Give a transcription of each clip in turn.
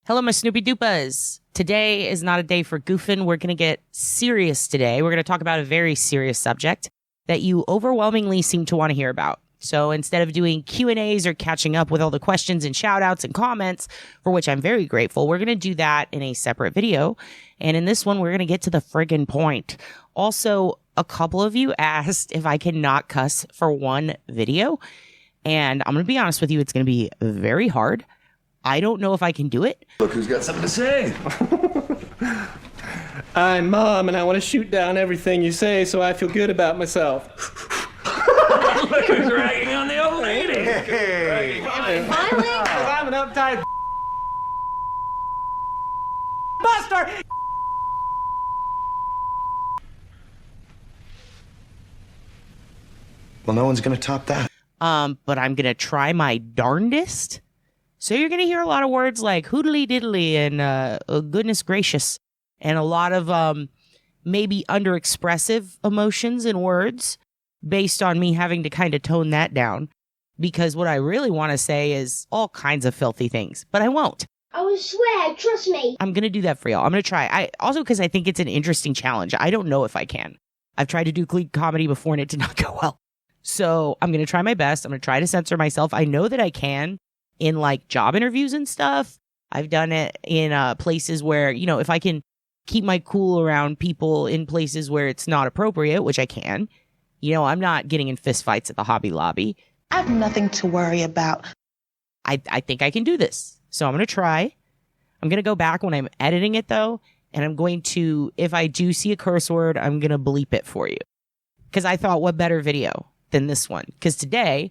Hello, my Snoopy dupas. Today is not a day for goofing. We're going to get serious today. We're going to talk about a very serious subject that you overwhelmingly seem to want to hear about. So instead of doing Q&As or catching up with all the questions and shout outs and comments, for which I'm very grateful, we're going to do that in a separate video. And in this one, we're going to get to the friggin' point. Also, a couple of you asked if I can not cuss for one video. And I'm going to be honest with you, it's going to be very hard. I don't know if I can do it. Look who's got something to say. I'm Mom, and I want to shoot down everything you say so I feel good about myself. Look who's ragging on the old lady. Hey. Finally? I'm an uptight buster. Well, no one's going to top that. But I'm going to try my darndest. So you're going to hear a lot of words like hoodly diddly and goodness gracious, and a lot of maybe underexpressive emotions and words based on me having to kind of tone that down, because what I really want to say is all kinds of filthy things, but I won't. I will swear, trust me. I'm going to do that for y'all. I'm going to try. Also because I think it's an interesting challenge. I don't know if I can. I've tried to do clean comedy before and it did not go well. So I'm going to try my best. I'm going to try to censor myself. I know that I can. In like job interviews and stuff. I've done it in places where, you know, if I can keep my cool around people in places where it's not appropriate, which I can, you know, I'm not getting in fist fights at the Hobby Lobby. I have nothing to worry about. I think I can do this. So I'm going to try. I'm going to go back when I'm editing it though. And I'm going to, if I do see a curse word, I'm going to bleep it for you. Because I thought, what better video than this one? Because today,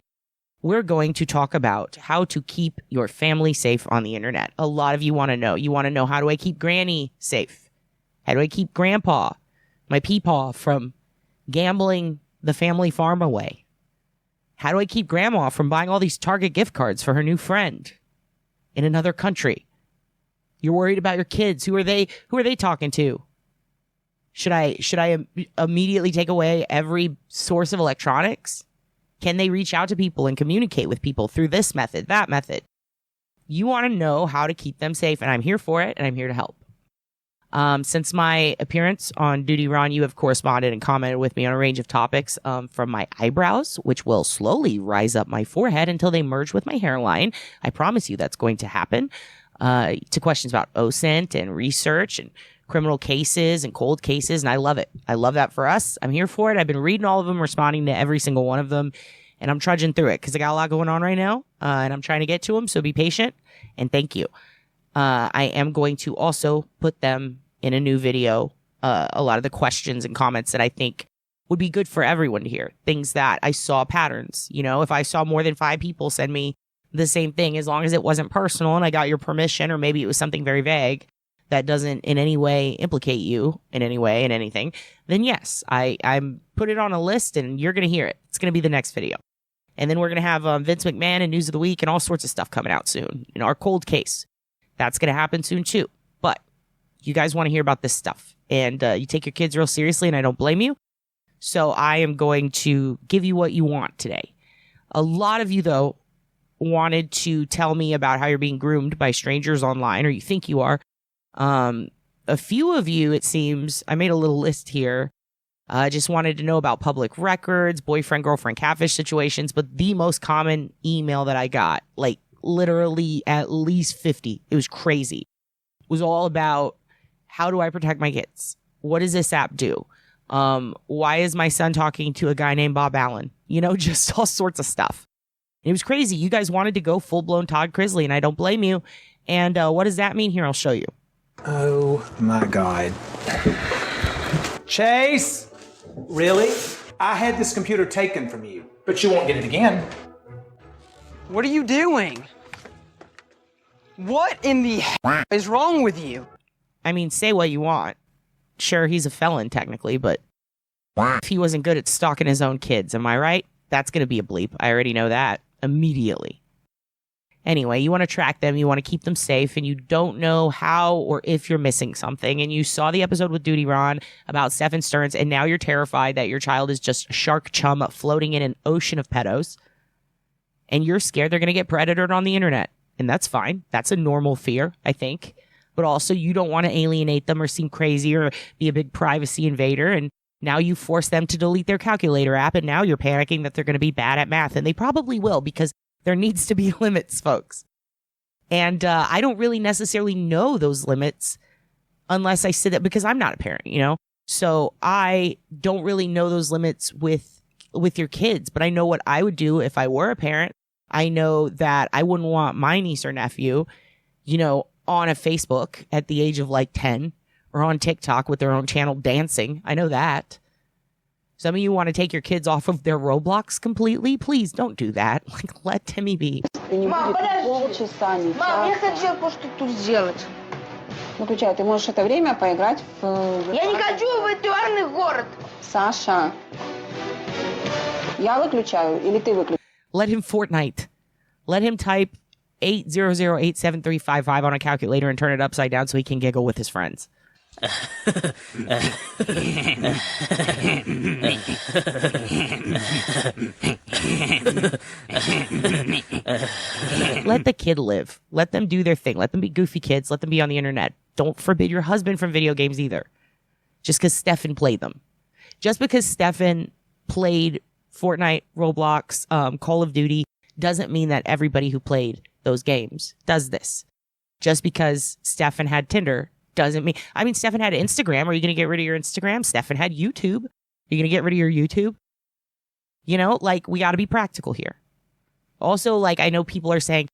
we're going to talk about how to keep your family safe on the internet. A lot of you want to know. You want to know, how do I keep Granny safe? How do I keep Grandpa, my peepaw, from gambling the family farm away? How do I keep Grandma from buying all these Target gift cards for her new friend in another country? You're worried about your kids. Who are they talking to? Should I immediately take away every source of electronics? Can they reach out to people and communicate with people through this method, that method? You want to know how to keep them safe, and I'm here for it, and I'm here to help. Since my appearance on Duty Ron, you have corresponded and commented with me on a range of topics, from my eyebrows, which will slowly rise up my forehead until they merge with my hairline. I promise you that's going to happen. To questions about OSINT and research and criminal cases and cold cases, and I love it. I love that for us. I'm here for it. I've been reading all of them, responding to every single one of them, and I'm trudging through it because I got a lot going on right now, and I'm trying to get to them, so be patient, and thank you. I am going to also put them in a new video, a lot of the questions and comments that I think would be good for everyone to hear, things that I saw patterns. You know, if I saw more than 5 people send me the same thing, as long as it wasn't personal and I got your permission, or maybe it was something very vague that doesn't in any way implicate you in any way in anything, then yes, I'm put it on a list and you're going to hear it. It's going to be the next video. And then we're going to have Vince McMahon and News of the Week and all sorts of stuff coming out soon. You know, our cold case. That's going to happen soon too. But you guys want to hear about this stuff. And you take your kids real seriously, and I don't blame you. So I am going to give you what you want today. A lot of you, though, wanted to tell me about how you're being groomed by strangers online, or you think you are. A few of you, it seems, I made a little list here, just wanted to know about public records, boyfriend, girlfriend, catfish situations, but the most common email that I got, like literally at least 50, it was crazy, was all about, how do I protect my kids? What does this app do? Why is my son talking to a guy named Bob Allen? You know, just all sorts of stuff. And it was crazy. You guys wanted to go full-blown Todd Crisley, and I don't blame you. And what does that mean? Here, I'll show you. Oh my God. Chase? Really? I had this computer taken from you, but you won't get it again. What are you doing? What in the hell is wrong with you? I mean, say what you want. Sure, he's a felon technically, but if he wasn't good at stalking his own kids, am I right? That's going to be a bleep. I already know that immediately. Anyway, you want to track them, you want to keep them safe, and you don't know how or if you're missing something. And you saw the episode with Duty Ron about Stephen Stearns, and now you're terrified that your child is just a shark chum floating in an ocean of pedos. And you're scared they're going to get predatored on the internet. And that's fine. That's a normal fear, I think. But also, you don't want to alienate them or seem crazy or be a big privacy invader. And now you force them to delete their calculator app. And now you're panicking that they're going to be bad at math. And they probably will, because there needs to be limits, folks. And I don't really necessarily know those limits unless I sit it, because I'm not a parent, you know? So I don't really know those limits with your kids. But I know what I would do if I were a parent. I know that I wouldn't want my niece or nephew, you know, on a Facebook at the age of like 10 or on TikTok with their own channel dancing. I know that. Some of you want to take your kids off of their Roblox completely. Please don't do that. Like, let Timmy be. Мам, подожди. Мам, я хотел кое-что тут сделать. Выключай, ты можешь это время поиграть в... Я не хочу в виртуальный город. Саша, я выключаю или ты выключаешь? Let him Fortnite. Let him type 800-87355 on a calculator and turn it upside down so he can giggle with his friends. Let the kid live. Let them do their thing. Let them be goofy kids. Let them be on the internet. Don't forbid your husband from video games either. Just because Stefan played them. Just because Stefan played Fortnite, Roblox, Call of Duty doesn't mean that everybody who played those games does this. Just because Stefan had Tinder doesn't mean... I mean, Stefan had Instagram. Are you going to get rid of your Instagram? Stefan had YouTube. Are you going to get rid of your YouTube? You know, like, we got to be practical here. Also, like, I know people are saying,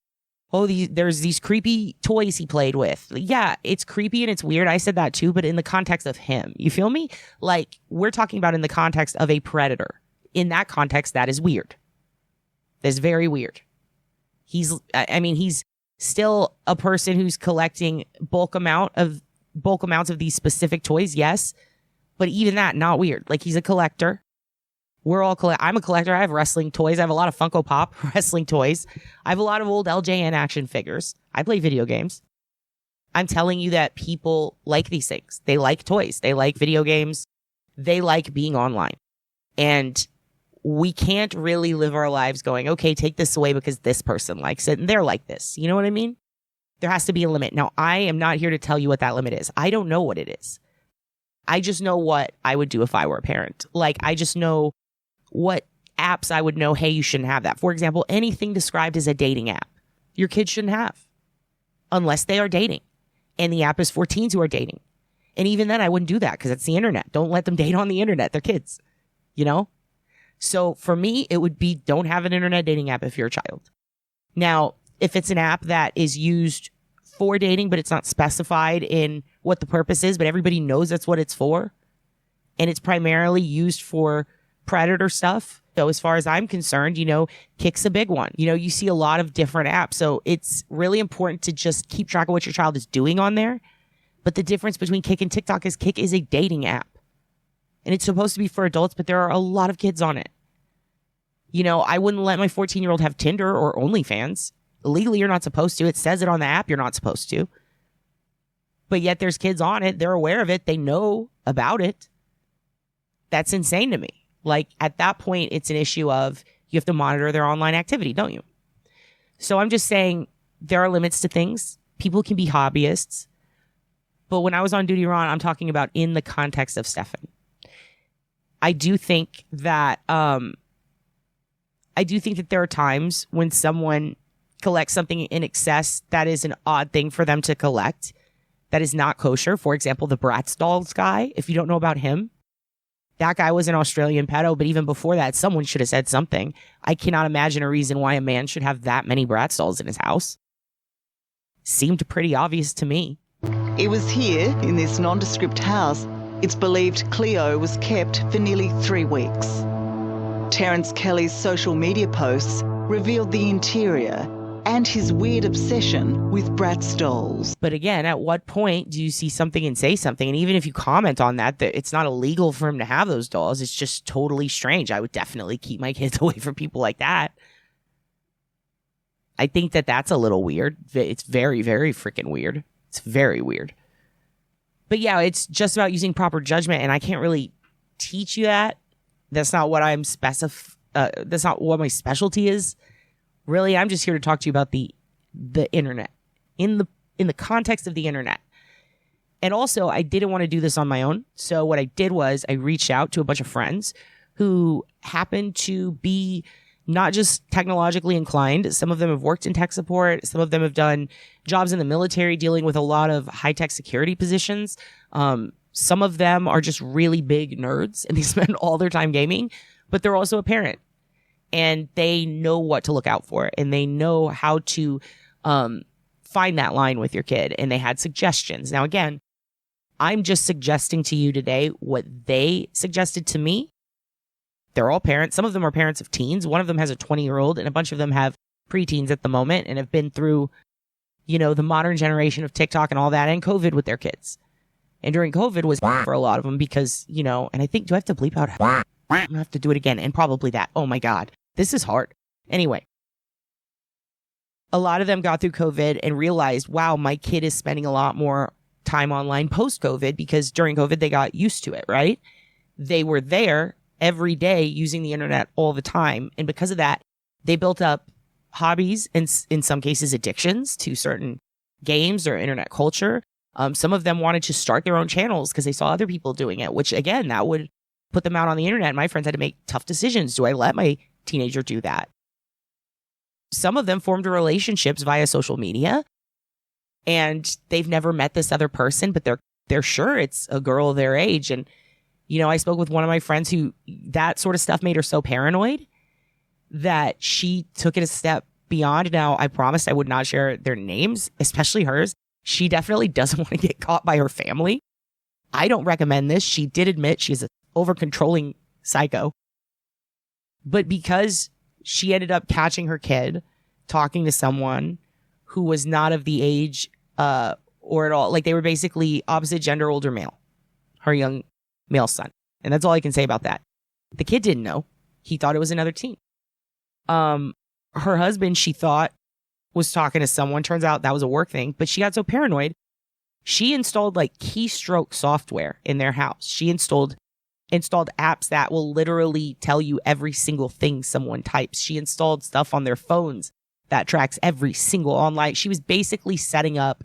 oh, there's these creepy toys he played with. Yeah, it's creepy and it's weird. I said that too, but in the context of him. You feel me? Like, we're talking about in the context of a predator. In that context, that is weird. That's very weird. He's still a person who's collecting bulk amounts of these specific toys, yes. But even that, not weird. Like, he's a collector. We're all I'm a collector. I have wrestling toys. I have a lot of Funko Pop wrestling toys. I have a lot of old LJN action figures. I play video games. I'm telling you that people like these things. They like toys. They like video games. They like being online. And we can't really live our lives going, okay, take this away because this person likes it and they're like this. You know what I mean? There has to be a limit. Now, I am not here to tell you what that limit is. I don't know what it is. I just know what I would do if I were a parent. Like, I just know what apps I would know, hey, you shouldn't have that. For example, anything described as a dating app, your kids shouldn't have unless they are dating. And the app is for teens who are dating. And even then, I wouldn't do that because it's the internet. Don't let them date on the internet. They're kids, you know? So for me, it would be don't have an internet dating app if you're a child. Now, if it's an app that is used for dating, but it's not specified in what the purpose is, but everybody knows that's what it's for, and it's primarily used for predator stuff. So as far as I'm concerned, you know, Kick's a big one. You know, you see a lot of different apps. So it's really important to just keep track of what your child is doing on there. But the difference between Kick and TikTok is Kick is a dating app. And it's supposed to be for adults, but there are a lot of kids on it. You know, I wouldn't let my 14-year-old have Tinder or OnlyFans. Legally, you're not supposed to. It says it on the app, you're not supposed to. But yet there's kids on it. They're aware of it. They know about it. That's insane to me. Like, at that point, it's an issue of you have to monitor their online activity, don't you? So I'm just saying there are limits to things. People can be hobbyists. But when I was on Duty Ron, I'm talking about in the context of Stefan. I do think that there are times when someone collects something in excess that is an odd thing for them to collect, that is not kosher. For example, the Bratz dolls guy, if you don't know about him, that guy was an Australian pedo, but even before that, someone should have said something. I cannot imagine a reason why a man should have that many Bratz dolls in his house. Seemed pretty obvious to me. It was here, in this nondescript house, it's believed Cleo was kept for nearly 3 weeks. Terence Kelly's social media posts revealed the interior and his weird obsession with Bratz dolls. But again, at what point do you see something and say something? And even if you comment on that, it's not illegal for him to have those dolls. It's just totally strange. I would definitely keep my kids away from people like that. I think that that's a little weird. It's very, very freaking weird. It's very weird. But yeah, it's just about using proper judgment, and I can't really teach you that. That's not what that's not what my specialty is. Really, I'm just here to talk to you about the the internet, in the context of the internet. And also, I didn't want to do this on my own. So what I did was I reached out to a bunch of friends who happened to be not just technologically inclined. Some of them have worked in tech support. Some of them have done jobs in the military dealing with a lot of high-tech security positions. Some of them are just really big nerds and they spend all their time gaming, but they're also a parent and they know what to look out for and they know how to find that line with your kid. And they had suggestions. Now, again, I'm just suggesting to you today what they suggested to me. They're all parents. Some of them are parents of teens. One of them has a 20-year-old and a bunch of them have preteens at the moment and have been through, the modern generation of TikTok and all that and COVID with their kids. And during COVID was for a lot of them because, and I think, do I have to bleep out? I'm going to have to do it again and probably that. Oh my God, this is hard. Anyway, a lot of them got through COVID and realized, wow, my kid is spending a lot more time online post-COVID because during COVID, they got used to it, right? They were there every day using the internet all the time. And because of that, they built up hobbies and in some cases addictions to certain games or internet culture. Some of them wanted to start their own channels because they saw other people doing it, which again, that would put them out on the internet. My friends had to make tough decisions. Do I let my teenager do that? Some of them formed relationships via social media and they've never met this other person, but they're sure it's a girl their age. And, I spoke with one of my friends who that sort of stuff made her so paranoid that she took it a step beyond. Now, I promised I would not share their names, especially hers. She definitely doesn't want to get caught by her family. I don't recommend this. She did admit she's an over-controlling psycho. But because she ended up catching her kid talking to someone who was not of the age or at all, like they were basically opposite gender, older male, her young male son. And that's all I can say about that. The kid didn't know. He thought it was another teen. Her husband, she thought, was talking to someone. Turns out that was a work thing, but she got so paranoid. She installed like keystroke software in their house. She installed apps that will literally tell you every single thing someone types. She installed stuff on their phones that tracks every single online. She was basically setting up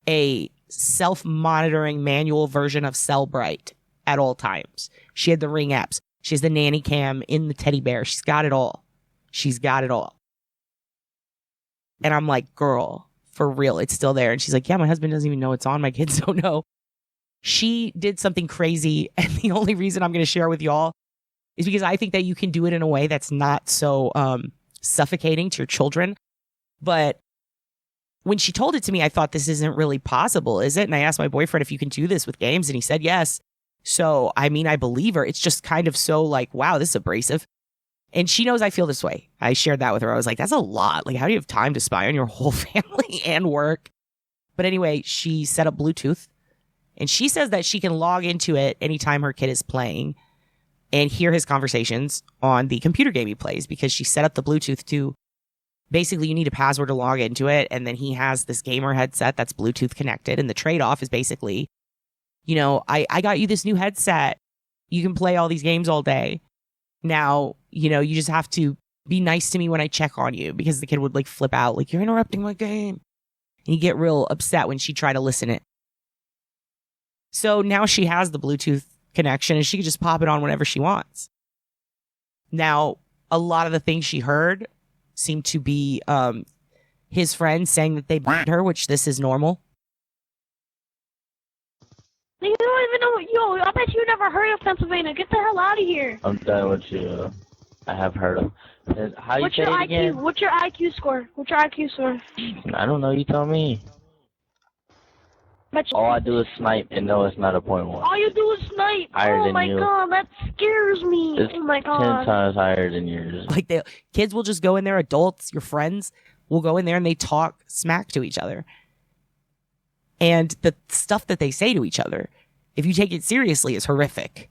a self-monitoring manual version of Cellbrite at all times. She had the Ring apps. She has the nanny cam in the teddy bear. She's got it all. She's got it all. And I'm like, girl, for real, it's still there. And she's like, yeah, my husband doesn't even know it's on. My kids don't know. She did something crazy. And the only reason I'm going to share with y'all is because I think that you can do it in a way that's not so suffocating to your children. But when she told it to me, I thought this isn't really possible, is it? And I asked my boyfriend if you can do this with games. And he said, yes. So, I believe her. It's just kind of so like, wow, this is abrasive. And she knows I feel this way. I shared that with her. I was like, that's a lot. Like, how do you have time to spy on your whole family and work? But anyway, she set up Bluetooth. And she says that she can log into it anytime her kid is playing and hear his conversations on the computer game he plays because she set up the Bluetooth to basically you need a password to log into it. And then he has this gamer headset that's Bluetooth connected. And the trade-off is basically, I got you this new headset. You can play all these games all day. Now, you just have to be nice to me when I check on you because the kid would like flip out, like, you're interrupting my game. And you get real upset when she tried to listen it. So now she has the Bluetooth connection and she can just pop it on whenever she wants. Now, a lot of the things she heard seem to be his friends saying that they beat her, which this is normal. You don't even know, I bet you never heard of Pennsylvania. Get the hell out of here. I'm done with you. I have heard of. How you say it again? What's your IQ score? I don't know. You tell me. All I do is snipe and know it's not a .1. All you do is snipe. Higher than you. Oh my god, that scares me. It's oh my god. 10 times higher than yours. Like kids will just go in there, adults, your friends will go in there and they talk smack to each other. And the stuff that they say to each other, if you take it seriously, is horrific.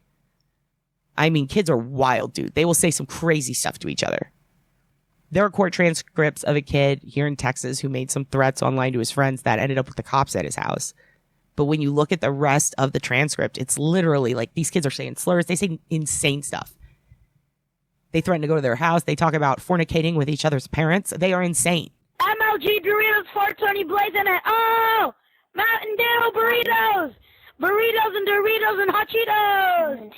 Kids are wild, dude. They will say some crazy stuff to each other. There are court transcripts of a kid here in Texas who made some threats online to his friends that ended up with the cops at his house. But when you look at the rest of the transcript, it's literally like these kids are saying slurs. They say insane stuff. They threaten to go to their house. They talk about fornicating with each other's parents. They are insane. I'm MLG Doritos 420 blazing it. Oh, Mountain Dew burritos. Burritos and Doritos and Hot Cheetos.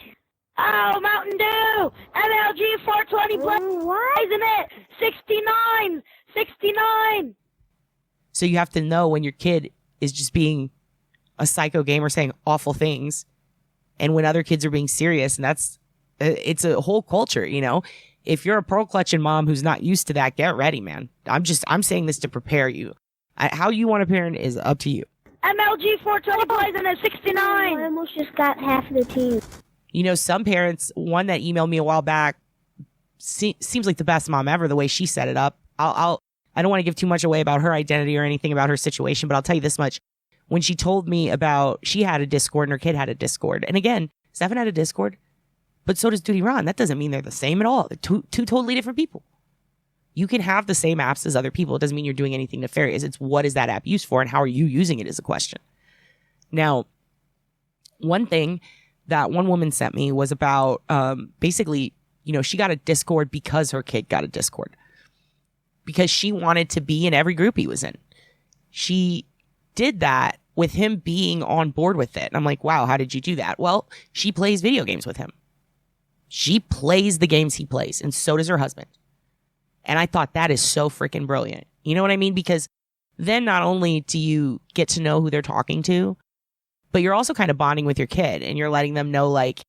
Oh, Mountain Dew. MLG 420 blazing it. 69. 69. So you have to know when your kid is just being a psycho gamer saying awful things, and when other kids are being serious, and it's a whole culture, you know. If you're a pearl clutching mom who's not used to that, get ready, man. I'm saying this to prepare you. How you want to parent is up to you. MLG 420 blazing at 69. I almost just got half the team. You know, some parents, one that emailed me a while back, seems like the best mom ever, the way she set it up. I don't want to give too much away about her identity or anything about her situation, but I'll tell you this much. When she told me about, she had a Discord and her kid had a Discord. And again, Stefan had a Discord, but so does Duty Ron. That doesn't mean they're the same at all. They're two totally different people. You can have the same apps as other people. It doesn't mean you're doing anything nefarious. It's what is that app used for and how are you using it is a question. Now, one thing that one woman sent me was about basically, you know, she got a Discord because her kid got a Discord. Because she wanted to be in every group he was in. She did that with him being on board with it. And I'm like, wow, how did you do that? Well, she plays video games with him. She plays the games he plays, and so does her husband. And I thought that is so freaking brilliant. You know what I mean? Because then not only do you get to know who they're talking to, but you're also kind of bonding with your kid, and you're letting them know, like,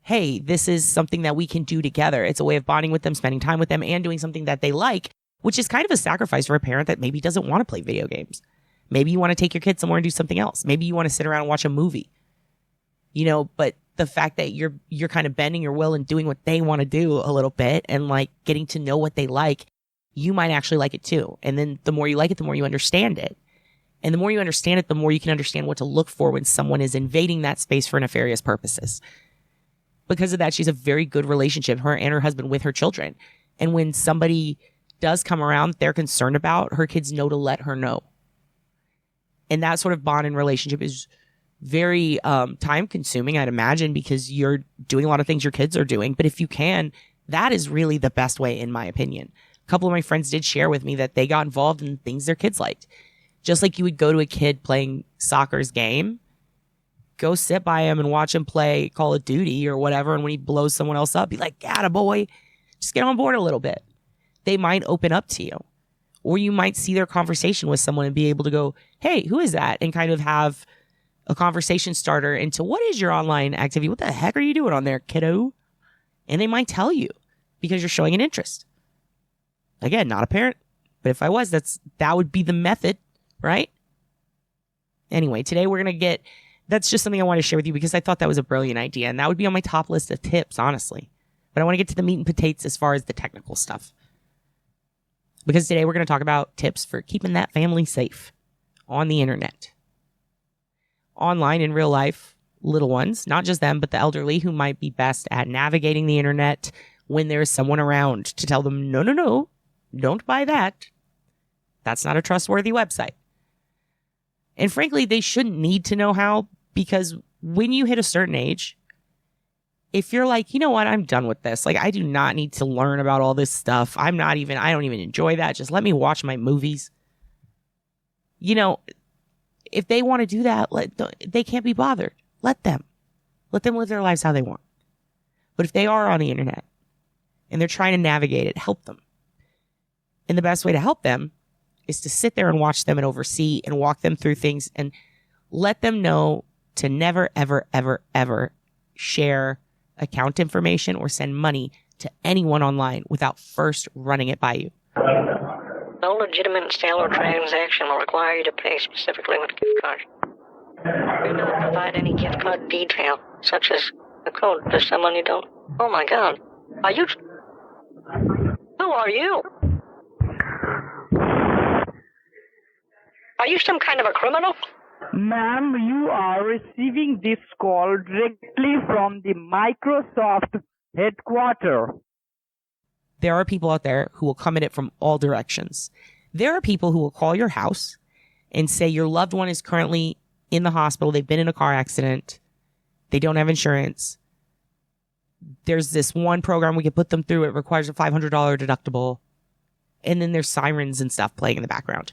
hey, this is something that we can do together. It's a way of bonding with them, spending time with them, and doing something that they like, which is kind of a sacrifice for a parent that maybe doesn't want to play video games. Maybe you want to take your kid somewhere and do something else. Maybe you want to sit around and watch a movie. You know, but the fact that you're kind of bending your will and doing what they want to do a little bit and like getting to know what they like, you might actually like it too. And then the more you like it, the more you understand it. And the more you understand it, the more you can understand what to look for when someone is invading that space for nefarious purposes. Because of that, she's a very good relationship, her and her husband, with her children. And when somebody does come around they're concerned about, her kids know to let her know. And that sort of bond and relationship is very time consuming, I'd imagine, because you're doing a lot of things your kids are doing. But if you can, that is really the best way, in my opinion. A couple of my friends did share with me that they got involved in things their kids liked. Just like you would go to a kid playing soccer's game, go sit by him and watch him play Call of Duty or whatever. And when he blows someone else up, be like, attaboy, just get on board a little bit. They might open up to you. Or you might see their conversation with someone and be able to go, hey, who is that? And kind of have a conversation starter into what is your online activity? What the heck are you doing on there, kiddo? And they might tell you because you're showing an interest. Again, not a parent, but if I was, that would be the method, right? Anyway, today we're going to get, that's just something I want to share with you because I thought that was a brilliant idea. And that would be on my top list of tips, honestly. But I want to get to the meat and potatoes as far as the technical stuff. Because today we're going to talk about tips for keeping that family safe on the internet. Online in real life, little ones, not just them, but the elderly who might be best at navigating the internet when there's someone around to tell them, no, don't buy that. That's not a trustworthy website. And frankly, they shouldn't need to know how, because when you hit a certain age, if you're like, you know what, I'm done with this. Like, I do not need to learn about all this stuff. I don't even enjoy that. Just let me watch my movies. You know, if they want to do that, they can't be bothered. Let them live their lives how they want. But if they are on the internet and they're trying to navigate it, help them. And the best way to help them is to sit there and watch them and oversee and walk them through things and let them know to never, ever, ever, ever share account information or send money to anyone online without first running it by you. No legitimate sale or transaction will require you to pay specifically with a gift card. Do not provide any gift card detail, such as a code to someone you don't. Oh my God. Are you? Who are you? Are you some kind of a criminal? Ma'am, you are receiving this call directly from the Microsoft headquarters. There are people out there who will come at it from all directions. There are people who will call your house and say your loved one is currently in the hospital. They've been in a car accident. They don't have insurance. There's this one program we can put them through. It requires a $500 deductible. And then there's sirens and stuff playing in the background.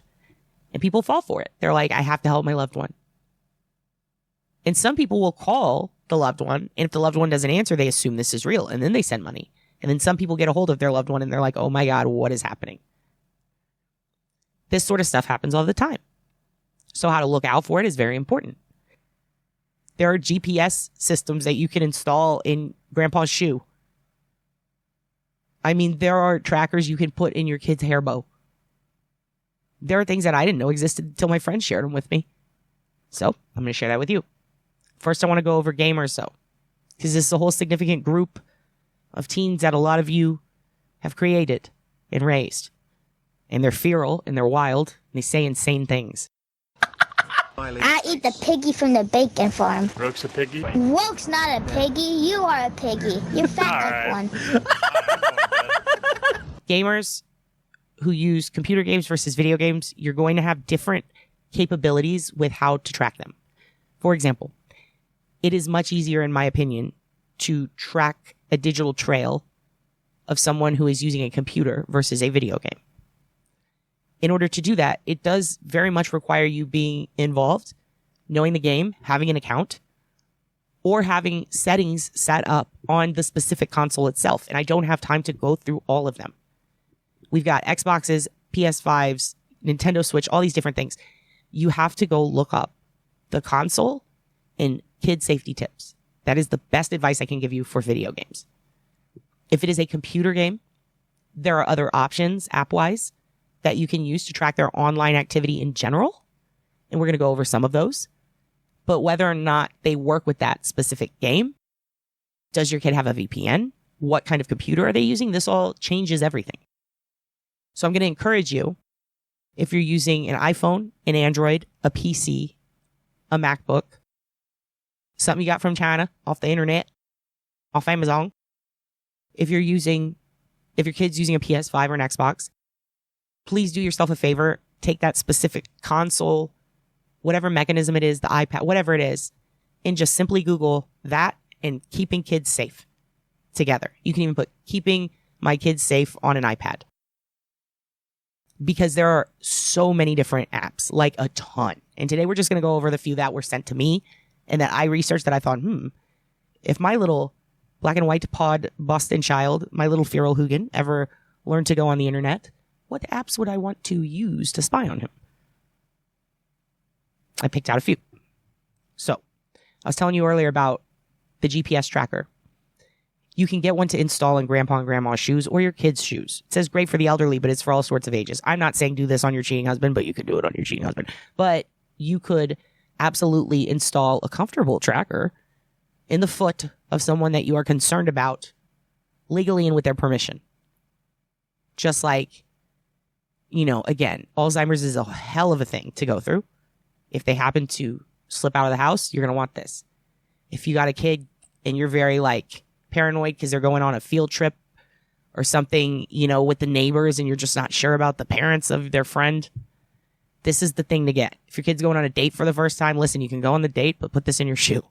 And people fall for it. They're like, I have to help my loved one. And some people will call the loved one. And if the loved one doesn't answer, they assume this is real. And then they send money. And then some people get a hold of their loved one and they're like, oh my God, what is happening? This sort of stuff happens all the time. So how to look out for it is very important. There are GPS systems that you can install in grandpa's shoe. I mean, there are trackers you can put in your kid's hair bow. There are things that I didn't know existed until my friend shared them with me. So I'm going to share that with you. First, I want to go over gamers, though, because this is a whole significant group of teens that a lot of you have created and raised. And they're feral and they're wild. And they say insane things. I eat the piggy from the bacon farm. Roke's a piggy? Woke's not a piggy. You are a piggy. You're fat like one. Gamers who use computer games versus video games, you're going to have different capabilities with how to track them. For example, it is much easier, in my opinion, to track a digital trail of someone who is using a computer versus a video game. In order to do that, it does very much require you being involved, knowing the game, having an account, or having settings set up on the specific console itself. And I don't have time to go through all of them. We've got Xboxes, PS5s, Nintendo Switch, all these different things. You have to go look up the console and kid safety tips. That is the best advice I can give you for video games. If it is a computer game, there are other options, app-wise, that you can use to track their online activity in general. And we're going to go over some of those. But whether or not they work with that specific game, does your kid have a VPN? What kind of computer are they using? This all changes everything. So I'm going to encourage you, if you're using an iPhone, an Android, a PC, a MacBook, something you got from China, off the internet, off Amazon, if your kid's using a PS5 or an Xbox, please do yourself a favor, take that specific console, whatever mechanism it is, the iPad, whatever it is, and just simply Google that and keeping kids safe together. You can even put keeping my kids safe on an iPad. Because there are so many different apps, like a ton. And today we're just going to go over the few that were sent to me and that I researched that I thought, if my little black and white pod Boston child, my little feral Hugin, ever learned to go on the internet, what apps would I want to use to spy on him? I picked out a few. So, I was telling you earlier about the GPS tracker. You can get one to install in grandpa and grandma's shoes or your kids' shoes. It says great for the elderly, but it's for all sorts of ages. I'm not saying do this on your cheating husband, but you could do it on your cheating husband. But you could absolutely install a comfortable tracker in the foot of someone that you are concerned about legally and with their permission. Just like, again, Alzheimer's is a hell of a thing to go through. If they happen to slip out of the house, you're going to want this. If you got a kid and you're very paranoid because they're going on a field trip or something, with the neighbors and you're just not sure about the parents of their friend, this is the thing to get. If your kid's going on a date for the first time, listen, you can go on the date, but put this in your shoe.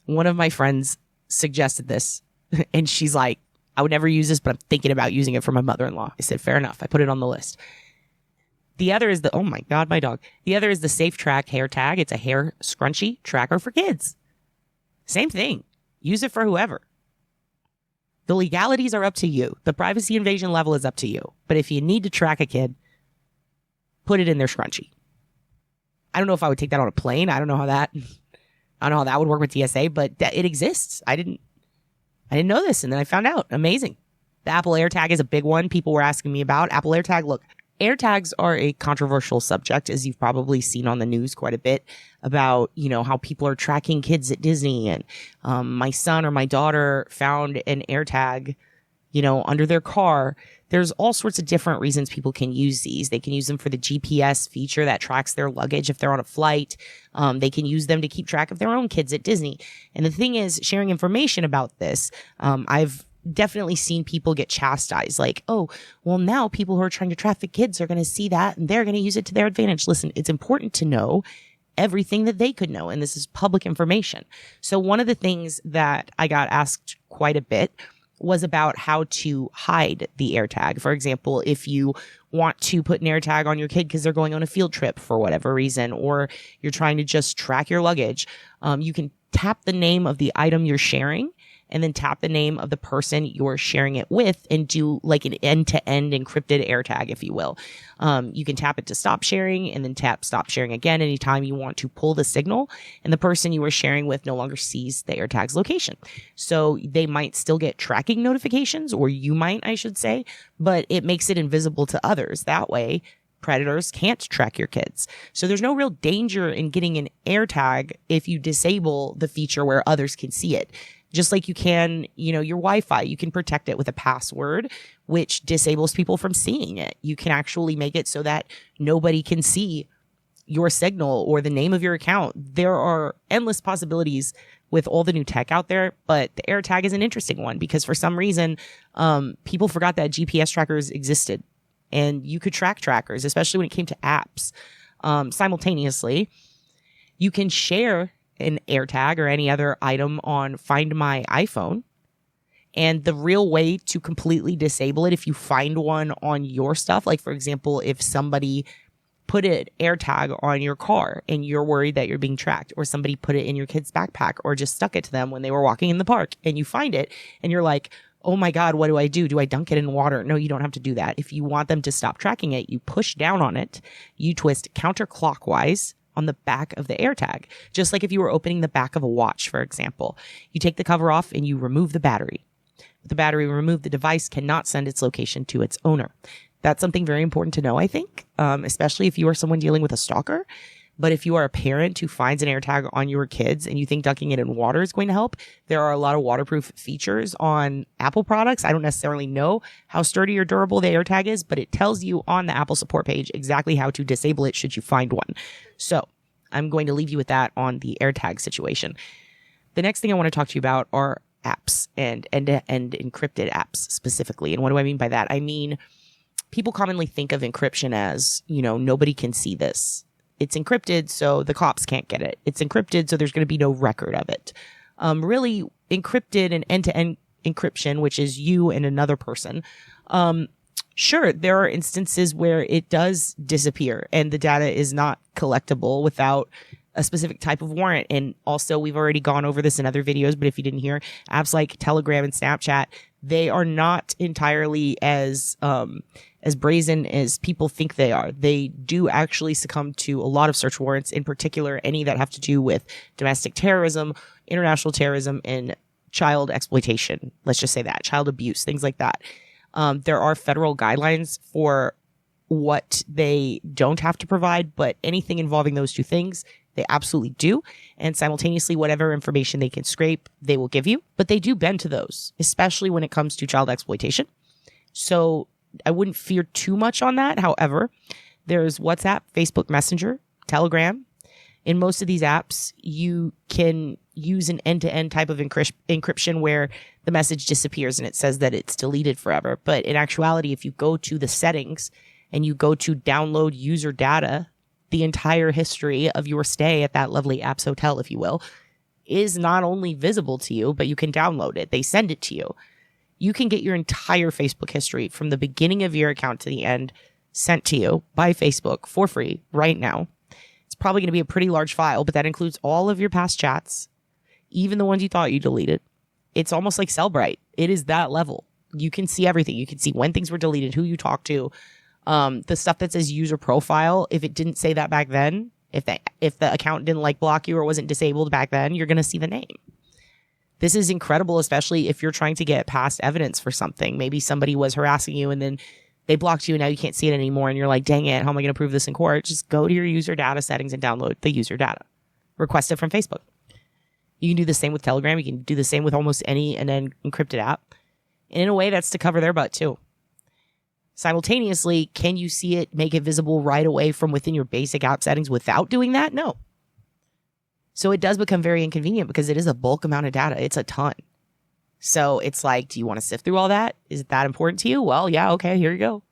One of my friends suggested this and she's like, I would never use this, but I'm thinking about using it for my mother-in-law. I said, fair enough. I put it on the list. The other is oh my God, my dog. The other is the Safe Track hair tag. It's a hair scrunchie tracker for kids. Same thing. Use it for whoever. The legalities are up to you. The privacy invasion level is up to you. But if you need to track a kid, put it in their scrunchie. I don't know if I would take that on a plane. I don't know how that would work with TSA, but it exists. I didn't know this, and then I found out. Amazing. The Apple AirTag is a big one. People were asking me about Apple AirTag. Look, AirTags are a controversial subject, as you've probably seen on the news quite a bit about, how people are tracking kids at Disney. And my son or my daughter found an AirTag, under their car. There's all sorts of different reasons people can use these. They can use them for the GPS feature that tracks their luggage if they're on a flight. They can use them to keep track of their own kids at Disney. And the thing is, sharing information about this, I've definitely seen people get chastised. Now people who are trying to traffic kids are going to see that and they're going to use it to their advantage. Listen, it's important to know everything that they could know. And this is public information. So one of the things that I got asked quite a bit was about how to hide the AirTag. For example, if you want to put an AirTag on your kid because they're going on a field trip for whatever reason, or you're trying to just track your luggage, you can tap the name of the item you're sharing and then tap the name of the person you're sharing it with and do like an end-to-end encrypted AirTag, if you will. You can tap it to stop sharing and then tap stop sharing again anytime you want to pull the signal, and the person you are sharing with no longer sees the AirTag's location. So they might still get tracking notifications, or you might, I should say, but it makes it invisible to others. That way, predators can't track your kids. So there's no real danger in getting an AirTag if you disable the feature where others can see it. Just like you can, your Wi-Fi, you can protect it with a password, which disables people from seeing it. You can actually make it so that nobody can see your signal or the name of your account. There are endless possibilities with all the new tech out there, but the AirTag is an interesting one because for some reason, people forgot that GPS trackers existed and you could track trackers, especially when it came to apps. Simultaneously, you can share an AirTag or any other item on Find My iPhone. And the real way to completely disable it, if you find one on your stuff, like for example, if somebody put an AirTag on your car and you're worried that you're being tracked, or somebody put it in your kid's backpack or just stuck it to them when they were walking in the park and you find it and you're like, oh my God, what do I do? Do I dunk it in water? No, you don't have to do that. If you want them to stop tracking it, you push down on it, you twist counterclockwise on the back of the AirTag, just like if you were opening the back of a watch, for example. You take the cover off and you remove the battery. With the battery removed, the device cannot send its location to its owner. That's something very important to know, I think, especially if you are someone dealing with a stalker. But if you are a parent who finds an AirTag on your kids and you think dunking it in water is going to help, there are a lot of waterproof features on Apple products. I don't necessarily know how sturdy or durable the AirTag is, but it tells you on the Apple support page exactly how to disable it should you find one. So I'm going to leave you with that on the AirTag situation. The next thing I want to talk to you about are apps and end-to-end encrypted apps specifically. And what do I mean by that? I mean, people commonly think of encryption as, nobody can see this. It's encrypted, so the cops can't get it. It's encrypted, so there's going to be no record of it. Really, encrypted and end-to-end encryption, which is you and another person. Sure, there are instances where it does disappear and the data is not collectible without a specific type of warrant. And also, we've already gone over this in other videos, but if you didn't hear, apps like Telegram and Snapchat, they are not entirely as brazen as people think they are. They do actually succumb to a lot of search warrants, in particular, any that have to do with domestic terrorism, international terrorism, and child exploitation. Let's just say that, child abuse, things like that. There are federal guidelines for what they don't have to provide, but anything involving those two things, they absolutely do. And simultaneously, whatever information they can scrape, they will give you. But they do bend to those, especially when it comes to child exploitation. So I wouldn't fear too much on that. However, there's WhatsApp, Facebook Messenger, Telegram. In most of these apps, you can use an end-to-end type of encryption where the message disappears and it says that it's deleted forever. But in actuality, if you go to the settings and you go to download user data, the entire history of your stay at that lovely apps hotel, if you will, is not only visible to you, but you can download it. They send it to you. You can get your entire Facebook history from the beginning of your account to the end sent to you by Facebook for free right now. It's probably going to be a pretty large file, but that includes all of your past chats, even the ones you thought you deleted. It's almost like Cellbrite. It is that level. You can see everything. You can see when things were deleted, who you talked to, the stuff that says user profile. If it didn't say that back then, if the account didn't block you or wasn't disabled back then, you're going to see the name. This is incredible, especially if you're trying to get past evidence for something. Maybe somebody was harassing you and then they blocked you and now you can't see it anymore. And you're like, dang it, how am I going to prove this in court? Just go to your user data settings and download the user data. Request it from Facebook. You can do the same with Telegram. You can do the same with almost any encrypted app. And in a way, that's to cover their butt too. Simultaneously, can you see it, make it visible right away from within your basic app settings without doing that? No. So it does become very inconvenient because it is a bulk amount of data. It's a ton. So it's like, do you want to sift through all that? Is it that important to you? Well, yeah, okay, here you go.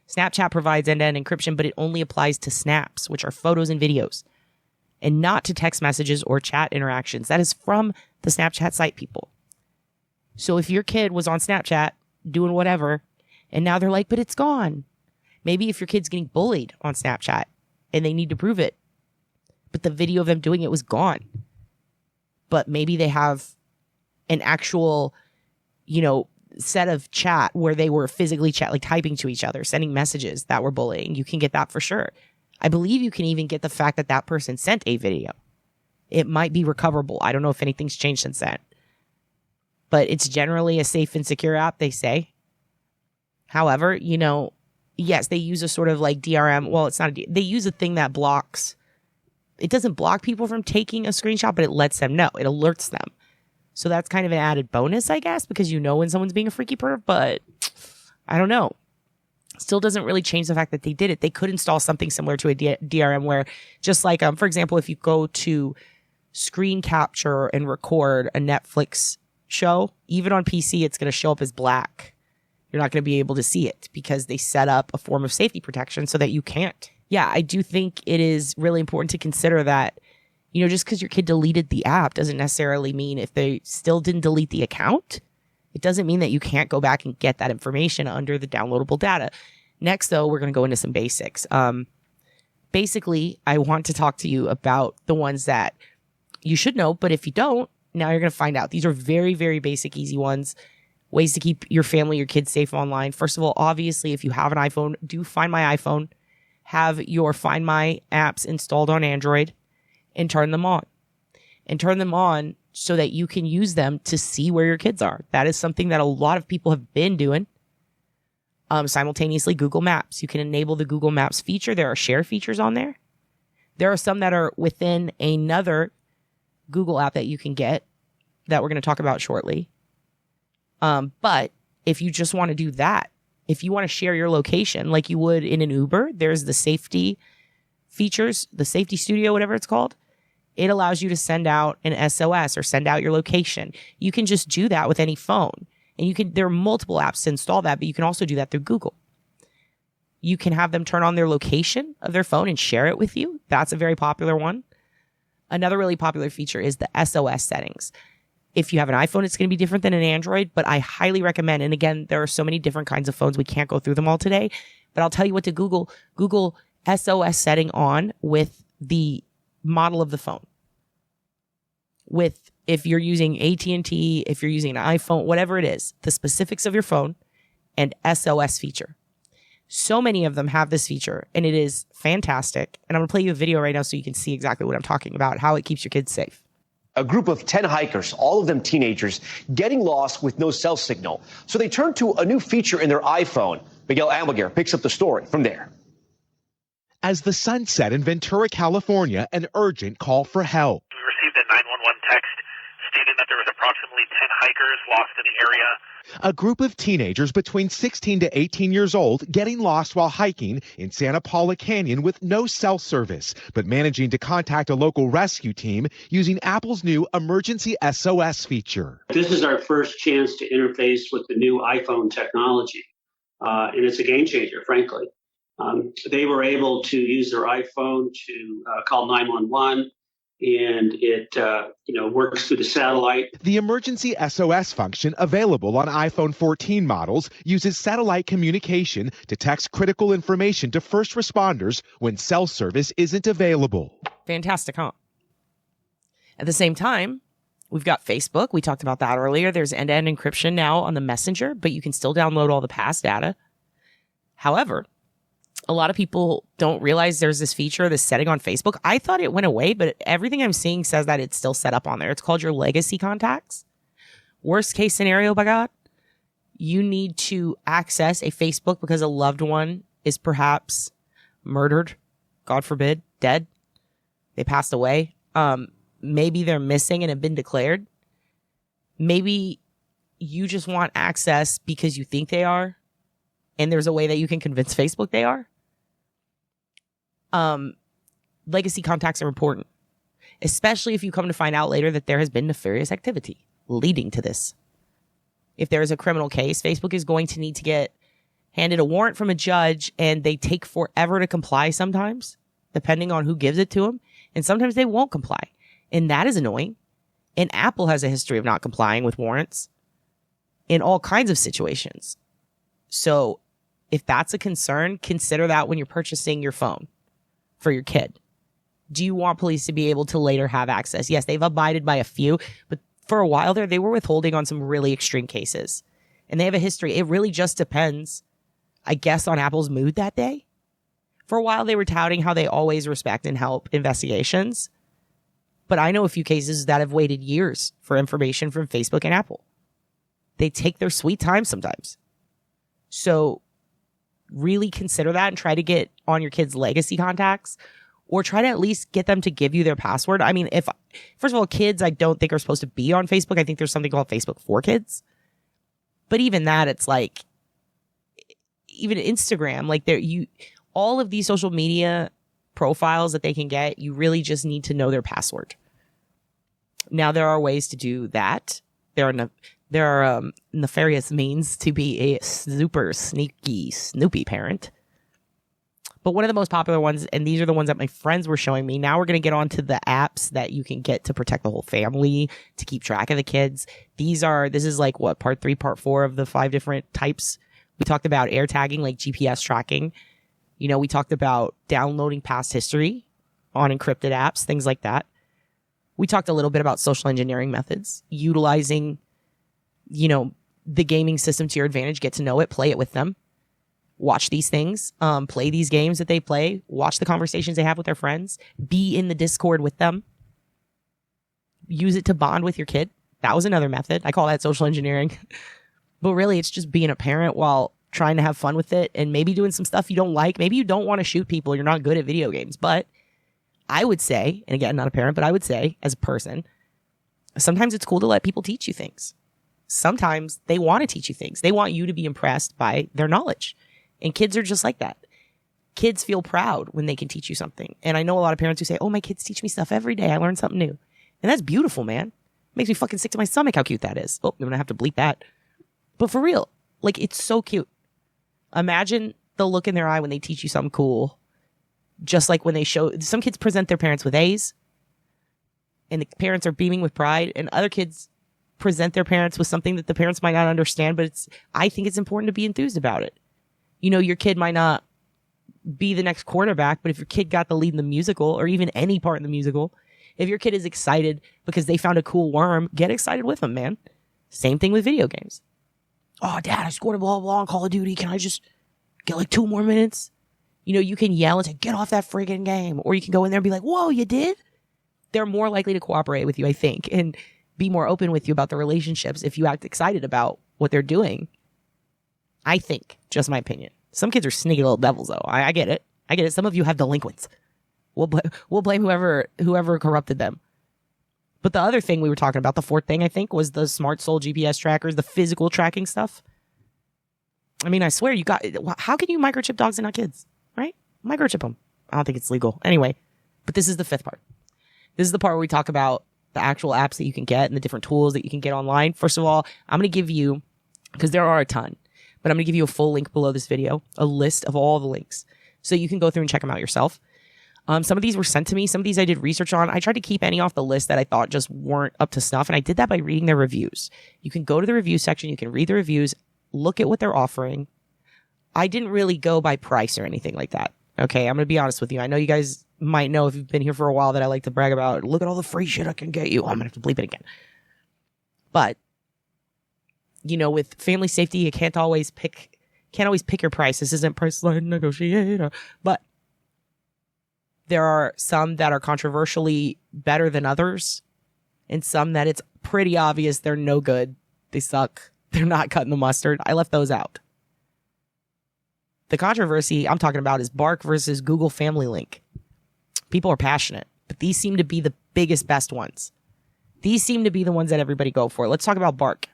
Snapchat provides end-to-end encryption, but it only applies to snaps, which are photos and videos, and not to text messages or chat interactions. That is from the Snapchat site, people. So if your kid was on Snapchat doing whatever, and now they're like, but it's gone. Maybe if your kid's getting bullied on Snapchat and they need to prove it, but the video of them doing it was gone. But maybe they have an actual, set of chat where they were physically like typing to each other, sending messages that were bullying. You can get that for sure. I believe you can even get the fact that that person sent a video. It might be recoverable. I don't know if anything's changed since then. But it's generally a safe and secure app, they say. However, yes, they use a sort of like DRM. Well, it's not. They use a thing that blocks. It doesn't block people from taking a screenshot, but it lets them know. It alerts them. So that's kind of an added bonus, I guess, because when someone's being a freaky perv, but I don't know. Still doesn't really change the fact that they did it. They could install something similar to a DRM where, just like, for example, if you go to screen capture and record a Netflix show, even on PC, it's going to show up as black. You're not going to be able to see it because they set up a form of safety protection so that you can't. Yeah, I do think it is really important to consider that, just because your kid deleted the app doesn't necessarily mean if they still didn't delete the account, it doesn't mean that you can't go back and get that information under the downloadable data. Next, though, we're going to go into some basics. Basically, I want to talk to you about the ones that you should know, but if you don't, now you're going to find out. These are very, very basic, easy ones. Ways to keep your family, your kids safe online. First of all, obviously, if you have an iPhone, do Find My iPhone. Have your Find My apps installed on Android and turn them on. And turn them on so that you can use them to see where your kids are. That is something that a lot of people have been doing. Simultaneously, Google Maps. You can enable the Google Maps feature. There are share features on there. There are some that are within another Google app that you can get that we're going to talk about shortly. But if you just want to do that, if you want to share your location like you would in an Uber, there's the safety features, the safety studio, whatever it's called. It allows you to send out an SOS or send out your location. You can just do that with any phone. And there are multiple apps to install that, but you can also do that through Google. You can have them turn on their location of their phone and share it with you. That's a very popular one. Another really popular feature is the SOS settings. If you have an iPhone, it's going to be different than an Android, but I highly recommend, and again, there are so many different kinds of phones, we can't go through them all today, but I'll tell you what to Google SOS setting on with the model of the phone. If you're using AT&T, if you're using an iPhone, whatever it is, the specifics of your phone and SOS feature. So many of them have this feature, and it is fantastic. And I'm going to play you a video right now so you can see exactly what I'm talking about, how it keeps your kids safe. A group of 10 hikers, all of them teenagers, getting lost with no cell signal. So they turned to a new feature in their iPhone. Miguel Almaguer picks up the story from there. As the sun set in Ventura, California, an urgent call for help. We received a 911 text stating that there was approximately 10 hikers lost in the area. A group of teenagers between 16 to 18 years old getting lost while hiking in Santa Paula Canyon with no cell service, but managing to contact a local rescue team using Apple's new emergency SOS feature. This is our first chance to interface with the new iPhone technology, and it's a game changer, frankly. They were able to use their iPhone to call 911. And it, works through the satellite. The emergency SOS function available on iPhone 14 models uses satellite communication to text critical information to first responders when cell service isn't available. Fantastic, huh? At the same time, we've got Facebook. We talked about that earlier. There's end-to-end encryption now on the Messenger, but you can still download all the past data. However, a lot of people don't realize there's this feature, this setting on Facebook. I thought it went away, but everything I'm seeing says that it's still set up on there. It's called your legacy contacts. Worst case scenario, by God, you need to access a Facebook because a loved one is perhaps murdered, God forbid, dead. They passed away. Maybe they're missing and have been declared. Maybe you just want access because you think they are, and there's a way that you can convince Facebook they are. Legacy contacts are important, especially if you come to find out later that there has been nefarious activity leading to this. If there is a criminal case, Facebook is going to need to get handed a warrant from a judge, and they take forever to comply sometimes, depending on who gives it to them. And sometimes they won't comply. And that is annoying. And Apple has a history of not complying with warrants. in all kinds of situations. So if that's a concern, consider that when you're purchasing your phone for your kid. Do you want police to be able to later have access? Yes, they've abided by a few, but for a while there, they were withholding on some really extreme cases. And they have a history. It really just depends, I guess, on Apple's mood that day. For a while, they were touting how they always respect and help investigations. But I know a few cases that have waited years for information from Facebook and Apple. They take their sweet time sometimes. So really consider that and try to get on your kids' legacy contacts, or try to at least get them to give you their password. I mean, first of all, kids I don't think are supposed to be on Facebook. I think there's something called Facebook for Kids. But even that, it's like, even Instagram, like all of these social media profiles that they can get, you really just need to know their password. Now, there are ways to do that. There are nefarious means to be a super sneaky Snoopy parent. But one of the most popular ones, and these are the ones that my friends were showing me. Now we're going to get onto the apps that you can get to protect the whole family, to keep track of the kids. This is like what, part 3, part 4 of the 5 different types. We talked about air tagging, like GPS tracking. You know, we talked about downloading past history on encrypted apps, things like that. We talked a little bit about social engineering methods, utilizing, you know, the gaming system to your advantage, get to know it, play it with them. Watch these things, play these games that they play, watch the conversations they have with their friends, be in the Discord with them, use it to bond with your kid. That was another method. I call that social engineering. But really, it's just being a parent while trying to have fun with it and maybe doing some stuff you don't like. Maybe you don't want to shoot people. You're not good at video games. But I would say, and again, not a parent, but I would say as a person, sometimes it's cool to let people teach you things. Sometimes they want to teach you things. They want you to be impressed by their knowledge. And kids are just like that. Kids feel proud when they can teach you something. And I know a lot of parents who say, oh, my kids teach me stuff every day. I learn something new. And that's beautiful, man. Makes me fucking sick to my stomach how cute that is. Oh, I'm going to have to bleep that. But for real, like, it's so cute. Imagine the look in their eye when they teach you something cool. Just like when they some kids present their parents with A's. And the parents are beaming with pride. And other kids present their parents with something that the parents might not understand. But I think it's important to be enthused about it. You know, your kid might not be the next quarterback, but if your kid got the lead in the musical or even any part in the musical, if your kid is excited because they found a cool worm, get excited with them, man. Same thing with video games. Oh, Dad, I scored a blah, blah on Call of Duty. Can I just get like 2 more minutes? You know, you can yell and say, get off that friggin' game. Or you can go in there and be like, whoa, you did? They're more likely to cooperate with you, I think, and be more open with you about the relationships if you act excited about what they're doing. I think, just my opinion. Some kids are sneaky little devils, though. I get it. I get it. Some of you have delinquents. We'll blame whoever corrupted them. But the other thing we were talking about, the fourth thing, I think, was the Smart Soul GPS trackers, the physical tracking stuff. I mean, I swear how can you microchip dogs and not kids, right? Microchip them. I don't think it's legal. Anyway, but this is the 5th part. This is the part where we talk about the actual apps that you can get and the different tools that you can get online. First of all, I'm going to give you, because there are a ton, but I'm going to give you a full link below this video, a list of all the links, so you can go through and check them out yourself. Some of these were sent to me. Some of these I did research on. I tried to keep any off the list that I thought just weren't up to snuff, and I did that by reading their reviews. You can go to the review section. You can read the reviews, look at what they're offering. I didn't really go by price or anything like that. Okay, I'm going to be honest with you. I know you guys might know if you've been here for a while that I like to brag about, look at all the free shit I can get you. I'm going to have to bleep it again. But, you know, with family safety, you can't always pick your price. This isn't price line negotiator. But there are some that are controversially better than others, and some that it's pretty obvious they're no good. They suck. They're not cutting the mustard. I left those out. The controversy I'm talking about is Bark versus Google Family Link. People are passionate, but these seem to be the biggest, best ones. These seem to be the ones that everybody go for. Let's talk about Bark.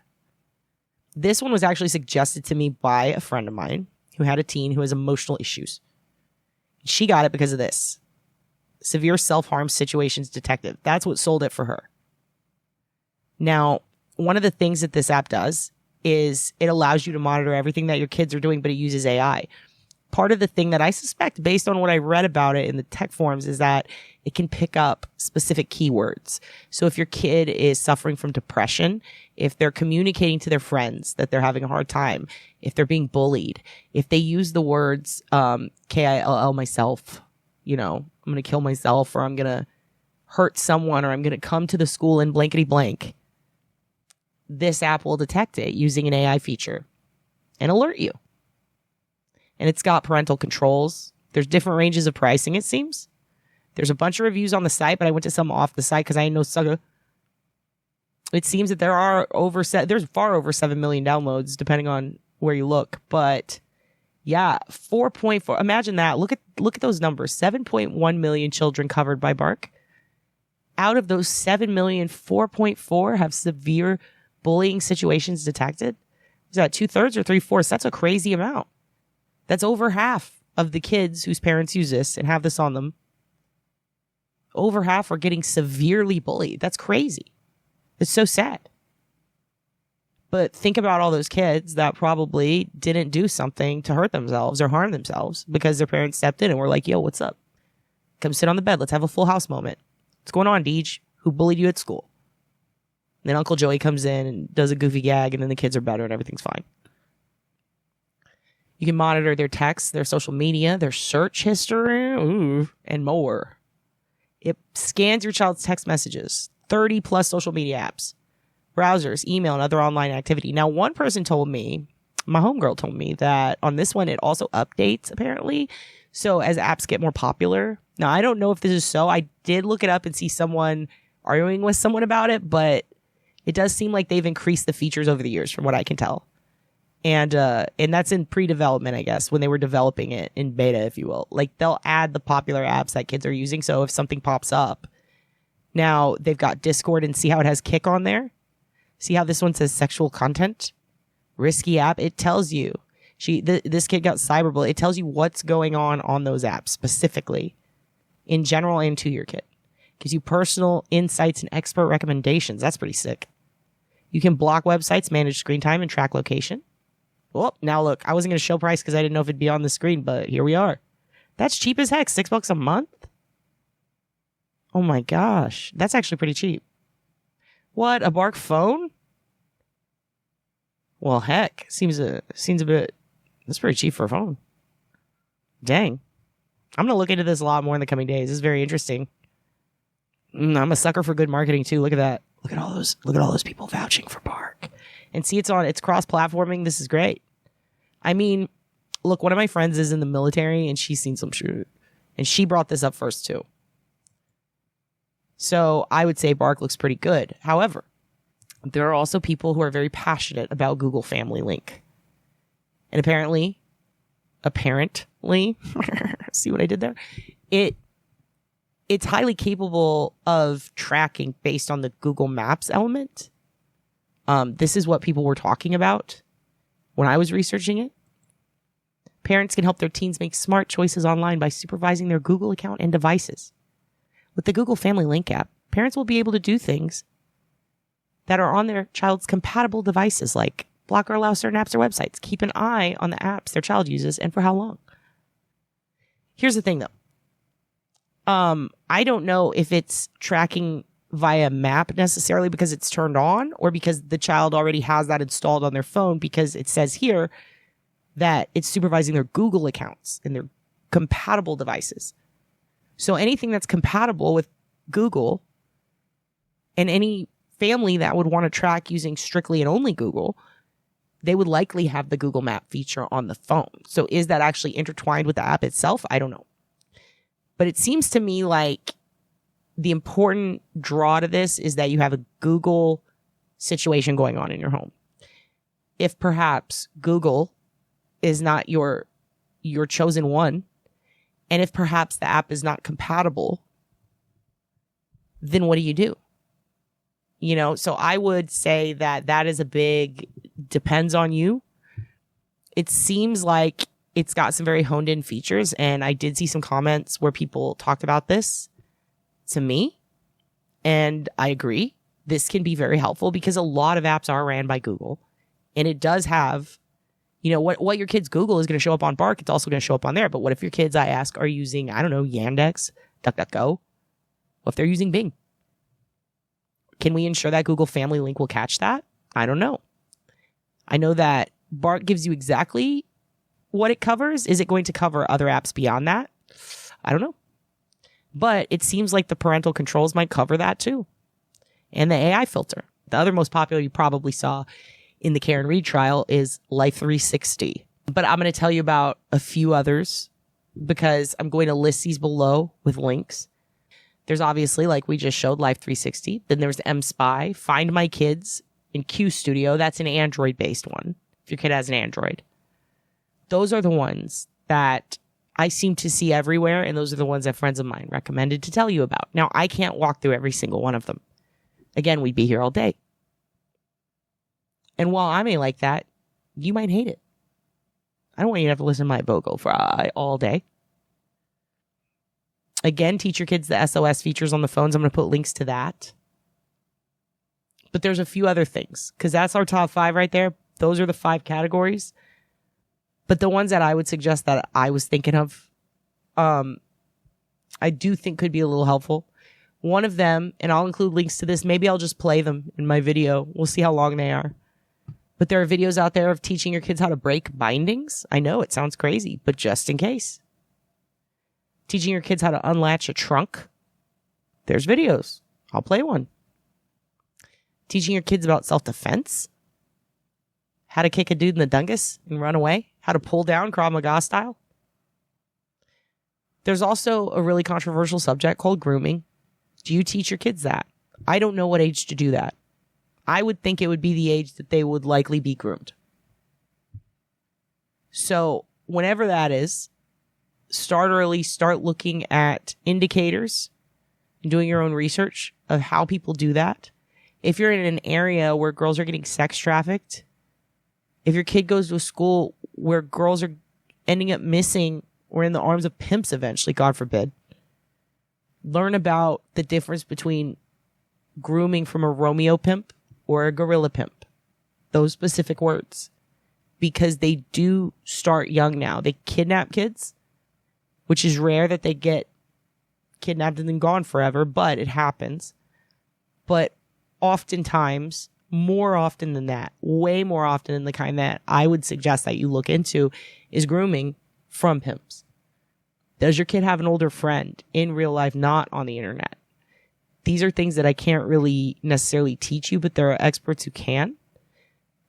This one was actually suggested to me by a friend of mine who had a teen who has emotional issues. She got it because of this. Severe self-harm situations detective. That's what sold it for her. Now, one of the things that this app does is it allows you to monitor everything that your kids are doing, but it uses AI. part of the thing that I suspect, based on what I read about it in the tech forums, is that it can pick up specific keywords. So if your kid is suffering from depression, if they're communicating to their friends that they're having a hard time, if they're being bullied, if they use the words KILL myself, I'm going to kill myself, or I'm going to hurt someone, or I'm going to come to the school in blankety blank, this app will detect it using an AI feature and alert you. And it's got parental controls. There's different ranges of pricing, it seems. There's a bunch of reviews on the site, but I went to some off the site because I know sucker. It seems that there's far over 7 million downloads, depending on where you look. But yeah, 4.4. Imagine that. Look at those numbers. 7.1 million children covered by Bark. Out of those 7 million, 4.4 have severe bullying situations detected. Is that 2/3 or 3/4? That's a crazy amount. That's over half of the kids whose parents use this and have this on them. Over half are getting severely bullied. That's crazy. It's so sad. But think about all those kids that probably didn't do something to hurt themselves or harm themselves because their parents stepped in and were like, yo, what's up? Come sit on the bed. Let's have a full house moment. What's going on, Deej? Who bullied you at school? And then Uncle Joey comes in and does a goofy gag, and then the kids are better and everything's fine. You can monitor their texts, their social media, their search history, and more. It scans your child's text messages, 30 plus social media apps, browsers, email, and other online activity. Now, one person told me, my homegirl told me, that on this one, it also updates, apparently. So as apps get more popular. Now, I don't know if this is so. I did look it up and see someone arguing with someone about it, but it does seem like they've increased the features over the years from what I can tell. And that's in pre-development, I guess, when they were developing it in beta, if you will. Like, they'll add the popular apps that kids are using. So if something pops up, now they've got Discord, and see how it has Kick on there? See how this one says sexual content? Risky app. It tells you. This kid got cyberbullied. It tells you what's going on those apps specifically, in general and to your kid. Gives you personal insights and expert recommendations. That's pretty sick. You can block websites, manage screen time, and track location. Well, now look, I wasn't going to show price because I didn't know if it'd be on the screen, but here we are. That's cheap as heck. $6 a month? Oh my gosh. That's actually pretty cheap. What? A Bark phone? Well, heck. Seems a bit... That's pretty cheap for a phone. Dang. I'm going to look into this a lot more in the coming days. This is very interesting. I'm a sucker for good marketing too. Look at that. Look at all those people vouching for Bark. And see, it's cross-platforming. This is great. I mean, look, one of my friends is in the military and she's seen some shit. And she brought this up first too. So I would say Bark looks pretty good. However, there are also people who are very passionate about Google Family Link. And apparently, see what I did there? It's highly capable of tracking based on the Google Maps element. This is what people were talking about when I was researching it. Parents can help their teens make smart choices online by supervising their Google account and devices. With the Google Family Link app, parents will be able to do things that are on their child's compatible devices, like block or allow certain apps or websites, keep an eye on the apps their child uses, and for how long. Here's the thing, though. I don't know if it's tracking via map necessarily because it's turned on, or because the child already has that installed on their phone, because it says here that it's supervising their Google accounts and their compatible devices. So anything that's compatible with Google, and any family that would want to track using strictly and only Google, they would likely have the Google Map feature on the phone. So is that actually intertwined with the app itself? I don't know. But it seems to me like the important draw to this is that you have a Google situation going on in your home. If perhaps Google is not your chosen one, and if perhaps the app is not compatible, then what do? So I would say that is a big depends on you. It seems like it's got some very honed in features, and I did see some comments where people talked about this to me, and I agree. This can be very helpful because a lot of apps are ran by Google, and it does have, You know, what your kids Google is going to show up on Bark. It's also going to show up on there. But what if your kids, I ask, are using, I don't know, Yandex, DuckDuckGo? What if they're using Bing? Can we ensure that Google Family Link will catch that? I don't know. I know that Bark gives you exactly what it covers. Is it going to cover other apps beyond that? I don't know. But it seems like the parental controls might cover that too. And the AI filter. The other most popular you probably saw in the Karen Reed trial is Life 360. But I'm going to tell you about a few others because I'm going to list these below with links. There's obviously, like we just showed, Life 360. Then there's mSpy, Find My Kids, and Q Studio. That's an Android-based one, if your kid has an Android. Those are the ones that I seem to see everywhere, and those are the ones that friends of mine recommended to tell you about. Now, I can't walk through every single one of them. Again, we'd be here all day. And while I may like that, you might hate it. I don't want you to have to listen to my BOGO for all day. Again, teach your kids the SOS features on the phones. I'm going to put links to that. But there's a few other things, because that's our top 5 right there. Those are the 5 categories. But the ones that I would suggest that I was thinking of, I do think could be a little helpful. One of them, and I'll include links to this. Maybe I'll just play them in my video. We'll see how long they are. But there are videos out there of teaching your kids how to break bindings. I know it sounds crazy, but just in case. Teaching your kids how to unlatch a trunk. There's videos. I'll play one. Teaching your kids about self-defense. How to kick a dude in the dungus and run away. How to pull down Krav Maga style. There's also a really controversial subject called grooming. Do you teach your kids that? I don't know what age to do that. I would think it would be the age that they would likely be groomed. So whenever that is, start early, start looking at indicators and doing your own research of how people do that. If you're in an area where girls are getting sex trafficked, if your kid goes to a school where girls are ending up missing or in the arms of pimps eventually, God forbid, learn about the difference between grooming from a Romeo pimp or a gorilla pimp. Those specific words. Because they do start young now. They kidnap kids, which is rare that they get kidnapped and then gone forever, but it happens. But oftentimes, more often than that, way more often than the kind that I would suggest that you look into, is grooming from pimps. Does your kid have an older friend in real life, not on the internet? These are things that I can't really necessarily teach you, but there are experts who can.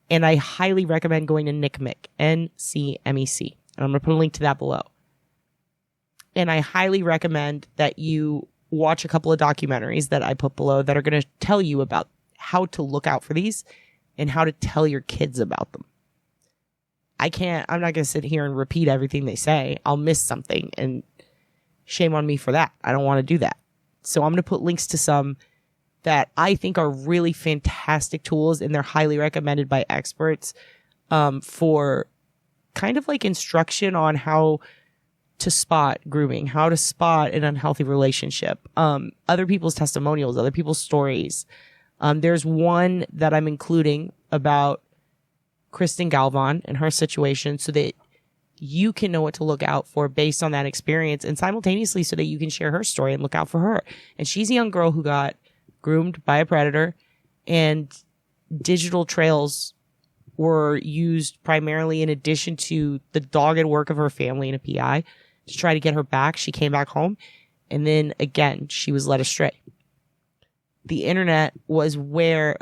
And I highly recommend going to NCMEC, NCMEC. And I'm going to put a link to that below. And I highly recommend that you watch a couple of documentaries that I put below that are going to tell you about how to look out for these and how to tell your kids about them. I'm not going to sit here and repeat everything they say. I'll miss something, and shame on me for that. I don't want to do that. So I'm going to put links to some that I think are really fantastic tools, and they're highly recommended by experts for kind of like instruction on how to spot grooming, how to spot an unhealthy relationship, other people's testimonials, other people's stories. There's one that I'm including about Kristen Galvan and her situation so that you can know what to look out for based on that experience, and simultaneously so that you can share her story and look out for her. And she's a young girl who got groomed by a predator, and digital trails were used primarily in addition to the dogged work of her family and a PI to try to get her back. She came back home, and then again, she was led astray. The internet was where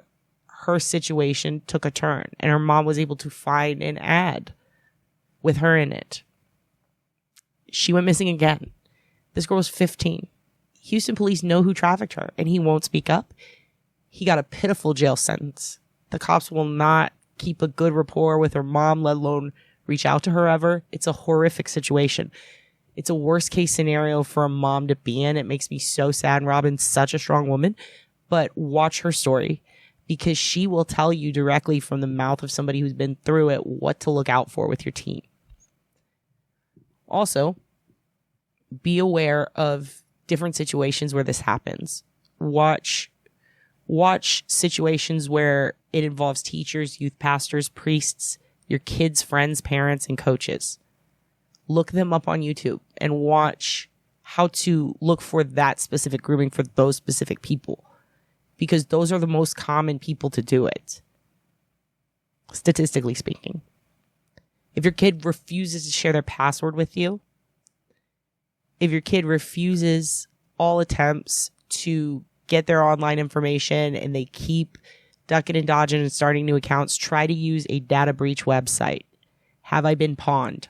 her situation took a turn, and her mom was able to find an ad with her in it. She went missing again. This girl was 15. Houston police know who trafficked her, and he won't speak up. He got a pitiful jail sentence. The cops will not keep a good rapport with her mom, let alone reach out to her ever. It's a horrific situation. It's a worst case scenario for a mom to be in. It makes me so sad. And Robin's such a strong woman, but watch her story, because she will tell you directly from the mouth of somebody who's been through it what to look out for with your teen. Also, be aware of different situations where this happens. Watch situations where it involves teachers, youth pastors, priests, your kids' friends, parents, and coaches. Look them up on YouTube and watch how to look for that specific grooming for those specific people, because those are the most common people to do it, statistically speaking. If your kid refuses to share their password with you, if your kid refuses all attempts to get their online information and they keep ducking and dodging and starting new accounts, try to use a data breach website. Have I been pawned?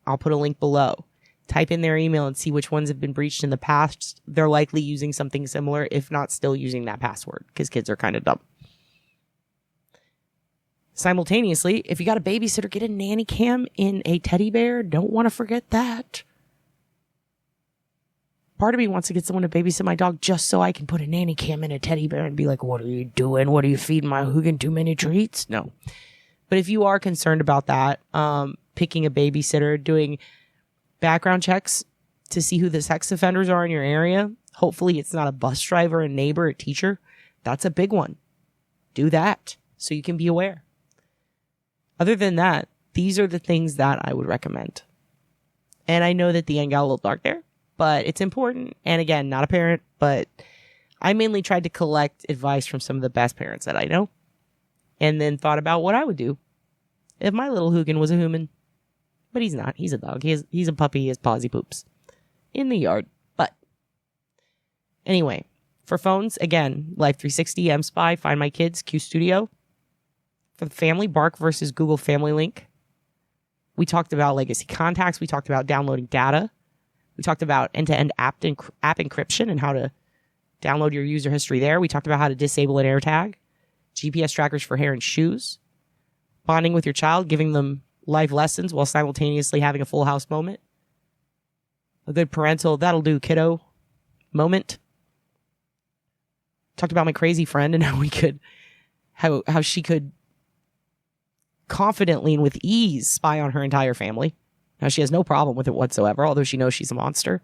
I'll put a link below. Type in their email and see which ones have been breached in the past. They're likely using something similar, if not still using that password, because kids are kind of dumb. Simultaneously, if you got a babysitter, get a nanny cam in a teddy bear. Don't want to forget that. Part of me wants to get someone to babysit my dog just so I can put a nanny cam in a teddy bear and be like, what are you doing? What are you feeding my Hugin? Too many treats? No. But if you are concerned about that, picking a babysitter, doing background checks to see who the sex offenders are in your area. Hopefully it's not a bus driver, a neighbor, a teacher. That's a big one. Do that so you can be aware. Other than that, these are the things that I would recommend. And I know that the end got a little dark there, but it's important. And again, not a parent, but I mainly tried to collect advice from some of the best parents that I know, and then thought about what I would do if my little Hugin was a human. But he's not. He's a dog. He's a puppy. He has paws. He poops in the yard. But anyway, for phones, again, Life 360, mSpy, Find My Kids, Q Studio. For the family, Bark versus Google Family Link. We talked about legacy contacts. We talked about downloading data. We talked about end-to-end app encryption and how to download your user history there. We talked about how to disable an AirTag. GPS trackers for hair and shoes. Bonding with your child, giving them life lessons while simultaneously having a full house moment. A good parental, that'll do kiddo moment. Talked about my crazy friend and how she could confidently and with ease spy on her entire family. Now she has no problem with it whatsoever, although she knows she's a monster.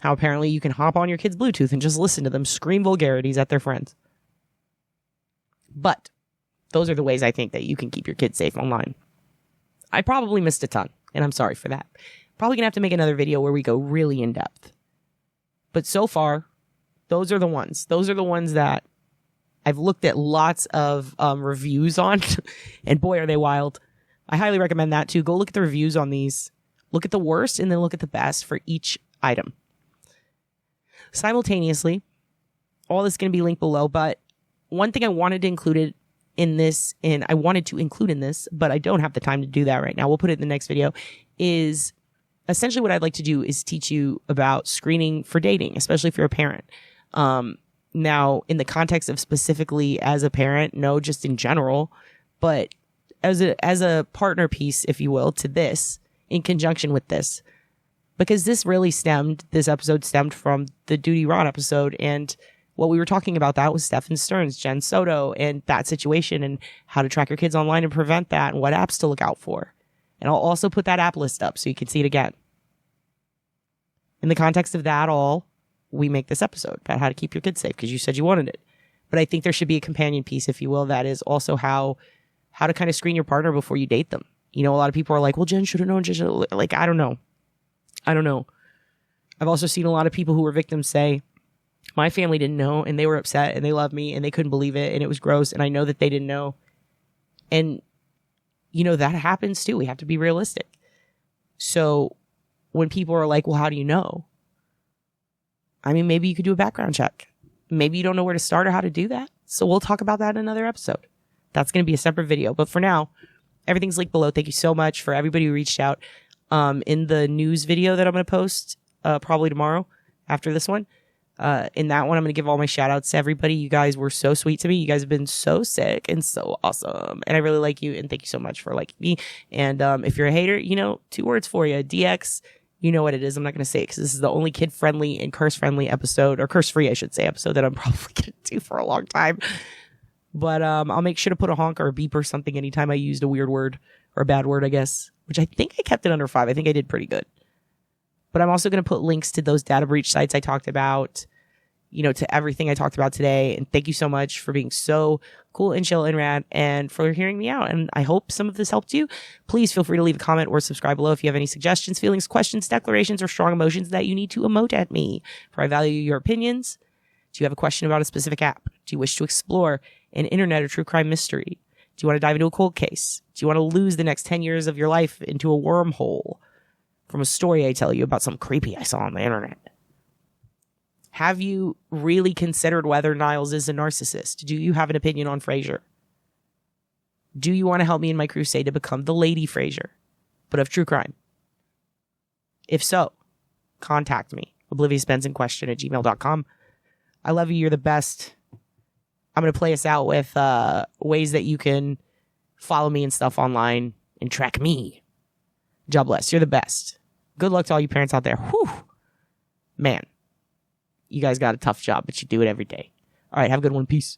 How apparently you can hop on your kid's Bluetooth and just listen to them scream vulgarities at their friends. But those are the ways I think that you can keep your kids safe online. I probably missed a ton, and I'm sorry for that. Probably gonna have to make another video where we go really in depth. But so far, those are the ones. Those are the ones that I've looked at lots of reviews on, and boy, are they wild. I highly recommend that too. Go look at the reviews on these. Look at the worst and then look at the best for each item. Simultaneously, all this is going to be linked below, but one thing I wanted to include in this, but I don't have the time to do that right now. We'll put it in the next video, is essentially what I'd like to do is teach you about screening for dating, especially if you're a parent. Now, in the context of specifically as a parent, no, just in general, but as a partner piece, if you will, to this, in conjunction with this, because this episode stemmed from the Duty Ron episode, and what we were talking about that was Stefan Stearns, Jen Soto, and that situation, and how to track your kids online and prevent that, and what apps to look out for. And I'll also put that app list up so you can see it again. In the context of that all, we make this episode about how to keep your kids safe because you said you wanted it. But I think there should be a companion piece, if you will, that is also how to kind of screen your partner before you date them. You know, a lot of people are like, well, Jen should have known. Like, I don't know. I've also seen a lot of people who were victims say, my family didn't know and they were upset and they loved me and they couldn't believe it and it was gross and I know that they didn't know. And, you know, that happens too. We have to be realistic. So when people are like, well, how do you know? I mean, maybe you could do a background check. Maybe you don't know where to start or how to do that. So we'll talk about that in another episode. That's going to be a separate video. But for now, everything's linked below. Thank you so much for everybody who reached out. In the news video that I'm going to post probably tomorrow after this one. In that one, I'm going to give all my shout outs to everybody. You guys were so sweet to me. You guys have been so sick and so awesome. And I really like you. And thank you so much for liking me. And if you're a hater, you know, 2 words for you. DX. You know what it is. I'm not going to say it because this is the only kid-friendly and curse-friendly episode, or curse-free, I should say, episode that I'm probably going to do for a long time. But I'll make sure to put a honk or a beep or something anytime I used a weird word or a bad word, I guess, which I think I kept it under 5. I think I did pretty good. But I'm also going to put links to those data breach sites I talked about. to everything I talked about today. And thank you so much for being so cool and chill and rad and for hearing me out. And I hope some of this helped you. Please feel free to leave a comment or subscribe below if you have any suggestions, feelings, questions, declarations, or strong emotions that you need to emote at me. For I value your opinions. Do you have a question about a specific app? Do you wish to explore an internet or true crime mystery? Do you want to dive into a cold case? Do you want to lose the next 10 years of your life into a wormhole from a story I tell you about some creepy I saw on the internet? Have you really considered whether Niles is a narcissist? Do you have an opinion on Frasier? Do you want to help me in my crusade to become the Lady Frasier, but of true crime? If so, contact me. obliviousbensonquestion@gmail.com. I love you. You're the best. I'm going to play us out with ways that you can follow me and stuff online and track me. God bless. You're the best. Good luck to all you parents out there. Whew. Man, you guys got a tough job, but you do it every day. All right, have a good one. Peace.